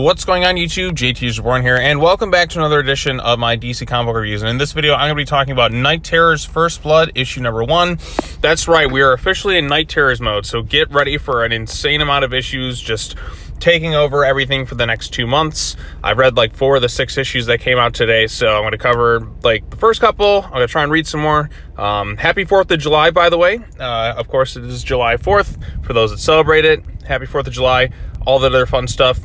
What's going on YouTube? JT Reborn here, and welcome back to another edition of my DC comic book reviews. And in this video, I'm going to be talking about Night Terrors First Blood, issue number 1. That's right, we are officially in Night Terrors mode, so get ready for an insane amount of issues, just taking over everything for the next 2 months. I've read like 4 of the 6 issues that came out today, so I'm going to cover like the first couple. I'm going to try and read some more. Happy 4th of July, by the way. Of course, it is July 4th. For those that celebrate it, happy 4th of July, all that other fun stuff.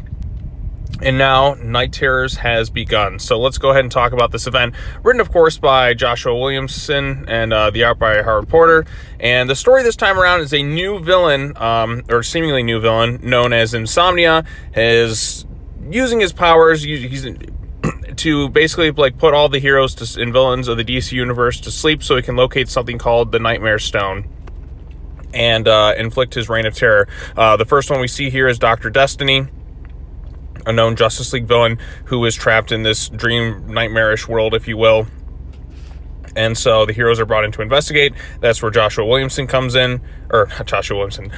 And now, Night Terrors has begun. So let's go ahead and talk about this event. Written, of course, by Joshua Williamson and the art by Howard Porter. And the story this time around is a new villain, or seemingly new villain, known as Insomnia, is using his powers. He's to basically like put all the heroes and villains of the DC universe to sleep so he can locate something called the Nightmare Stone and inflict his reign of terror. The first one we see here is Dr. Destiny, a known Justice League villain who is trapped in this dream nightmarish world, if you will. And so the heroes are brought in to investigate. That's where Joshua Williamson comes in, or not Joshua Williamson.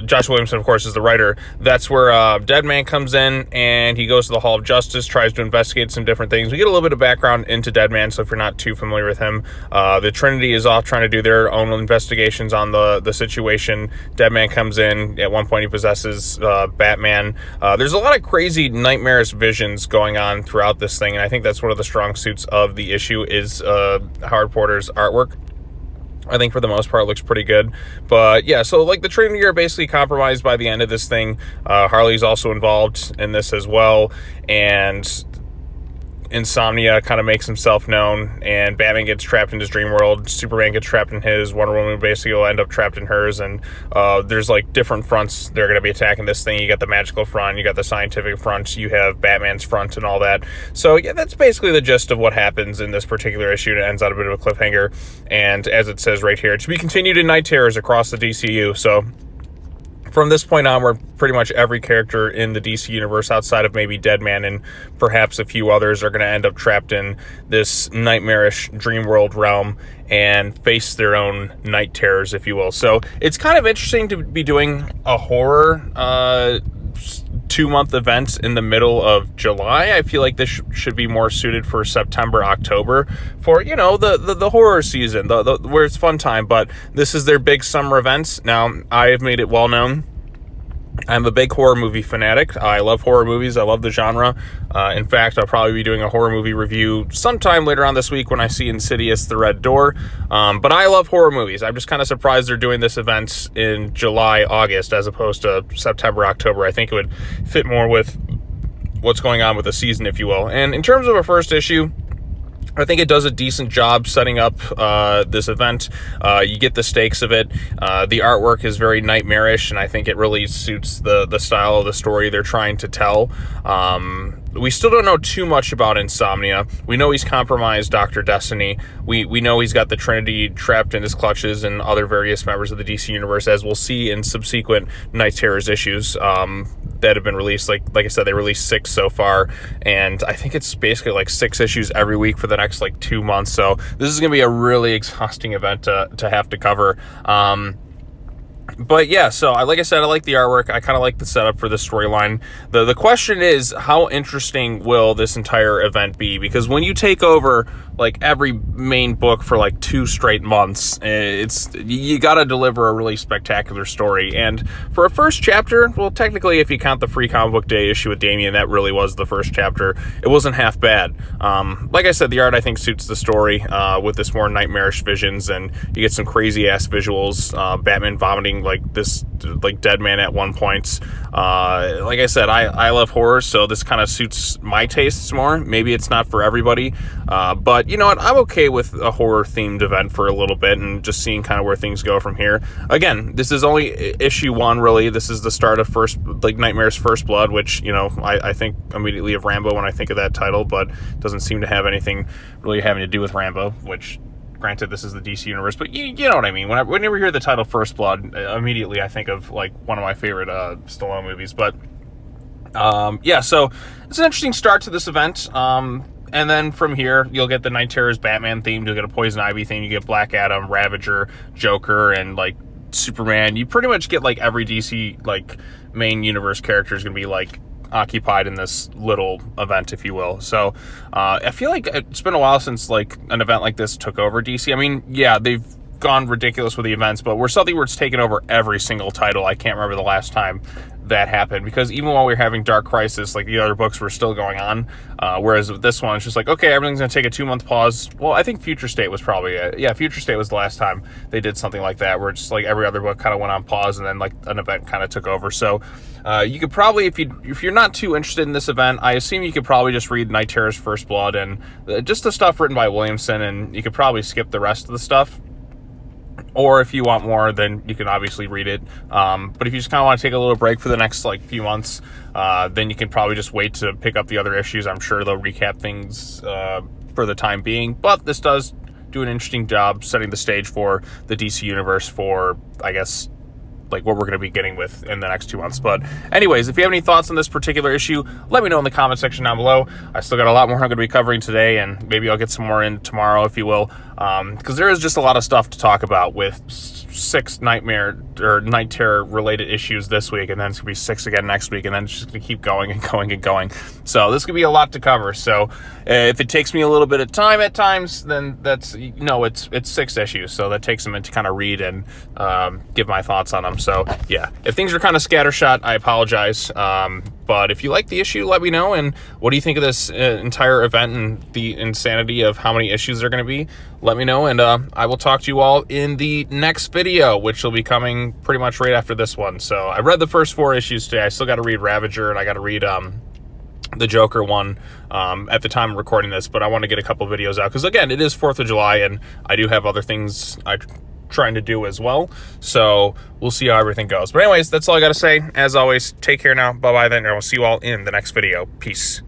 Joshua Williamson, of course, is the writer. That's where Deadman comes in, and he goes to the Hall of Justice, tries to investigate some different things. We get a little bit of background into Deadman, so if you're not too familiar with him, the Trinity is off trying to do their own investigations on the situation. Deadman comes in. At one point, he possesses Batman. There's a lot of crazy nightmarish visions going on throughout this thing, and I think that's one of the strong suits of the issue is Howard Porter's artwork. I think for the most part it looks pretty good. But yeah, so like the Trinity are basically compromised by the end of this thing. Harley's also involved in this as well, and Insomnia kind of makes himself known, and Batman gets trapped in his dream world. Superman gets trapped in his. Wonder Woman basically will end up trapped in hers, and there's like different fronts they're going to be attacking this thing. You got the magical front, you got the scientific front, you have Batman's front and all that. So yeah, that's basically the gist of what happens in this particular issue, and it ends on a bit of a cliffhanger. And as it says right here, to be continued in Night Terrors across the DCU. So from this point onward, pretty much every character in the DC universe outside of maybe Deadman and perhaps a few others are going to end up trapped in this nightmarish dream world realm and face their own night terrors, if you will. So it's kind of interesting to be doing a horror 2-month event in the middle of July. I feel like this should be more suited for September, October, for, you know, the horror season, where it's fun time. But this is their big summer events. Now, I have made it well known I'm a big horror movie fanatic. I love horror movies. I love the genre. In fact, I'll probably be doing a horror movie review sometime later on this week when I see Insidious: The Red Door. But I love horror movies. I'm just kind of surprised they're doing this event in July, August, as opposed to September, October. I think it would fit more with what's going on with the season, if you will. And in terms of a first issue, I think it does a decent job setting up this event. You get the stakes of it. The artwork is very nightmarish, and I think it really suits the style of the story they're trying to tell. We still don't know too much about Insomnia. We know he's compromised Dr. Destiny. We know he's got the Trinity trapped in his clutches and other various members of the DC universe, as we'll see in subsequent Night Terrors issues that have been released. Like I said, they released 6 so far, and I think it's basically like 6 issues every week for the next like 2 months. So this is going to be a really exhausting event to have to cover. But yeah, so like I said, I like the artwork. I kind of like the setup for the storyline. The question is, how interesting will this entire event be? Because when you take over like every main book for like 2 straight months, you got to deliver a really spectacular story. And for a first chapter, well, technically, if you count the free comic book day issue with Damian, that really was the first chapter. It wasn't half bad. Like I said, the art I think suits the story with this more nightmarish visions, and you get some crazy ass visuals. Batman vomiting like this, like Deadman at one point. Like I said, I love horror, so this kind of suits my tastes more. Maybe it's not for everybody, but you know what? I'm okay with a horror-themed event for a little bit and just seeing kind of where things go from here. Again, this is only issue 1, really. This is the start of Nightmare's First Blood, which, you know, I think immediately of Rambo when I think of that title, but doesn't seem to have anything really having to do with Rambo, which, granted, this is the DC universe, but you know what I mean. Whenever you hear the title First Blood, immediately I think of like one of my favorite Stallone movies. But yeah, so it's an interesting start to this event. And then from here, you'll get the Night Terrors Batman theme, you'll get a Poison Ivy theme, you get Black Adam, Ravager, Joker, and like Superman. You pretty much get like every DC like main universe character is going to be like occupied in this little event, if you will. So I feel like it's been a while since like an event like this took over DC. I mean, yeah, they've gone ridiculous with the events, but we're something where it's taken over every single title. I can't remember the last time that happened, because even while we were having Dark Crisis, like the other books were still going on, whereas with this one, it's just like, okay, everything's gonna take a 2-month pause. Well, I think Future State was probably it. Yeah, Future State was the last time they did something like that, where it's like every other book kind of went on pause, and then like an event kind of took over. So you could probably, if you're not too interested in this event, I assume you could probably just read Night Terror's First Blood and just the stuff written by Williamson, and you could probably skip the rest of the stuff. Or if you want more, then you can obviously read it. But if you just kind of want to take a little break for the next like few months, then you can probably just wait to pick up the other issues. I'm sure they'll recap things for the time being. But this does do an interesting job setting the stage for the DC universe for, I guess, like what we're going to be getting with in the next 2 months. But anyways, if you have any thoughts on this particular issue, let me know in the comment section down below. I still got a lot more I'm going to be covering today, and maybe I'll get some more in tomorrow, if you will, because there is just a lot of stuff to talk about with 6 Nightmare or Night Terror related issues this week, and then it's gonna be 6 again next week, and then it's just gonna keep going and going and going. So this could be a lot to cover. So if it takes me a little bit of time at times, then that's, you know, it's 6 issues, so that takes a minute to kind of read and give my thoughts on them. So yeah, if things are kind of scattershot, I apologize. But if you like the issue, let me know. And what do you think of this entire event and the insanity of how many issues there are going to be? Let me know, and I will talk to you all in the next video, which will be coming pretty much right after this one. So I read the first 4 issues today. I still got to read Ravager, and I got to read the Joker one at the time of recording this, but I want to get a couple videos out because, again, it is 4th of July, and I do have other things I'm trying to do as well. So we'll see how everything goes. But anyways, that's all I got to say. As always, take care now. Bye-bye then, and I will see you all in the next video. Peace.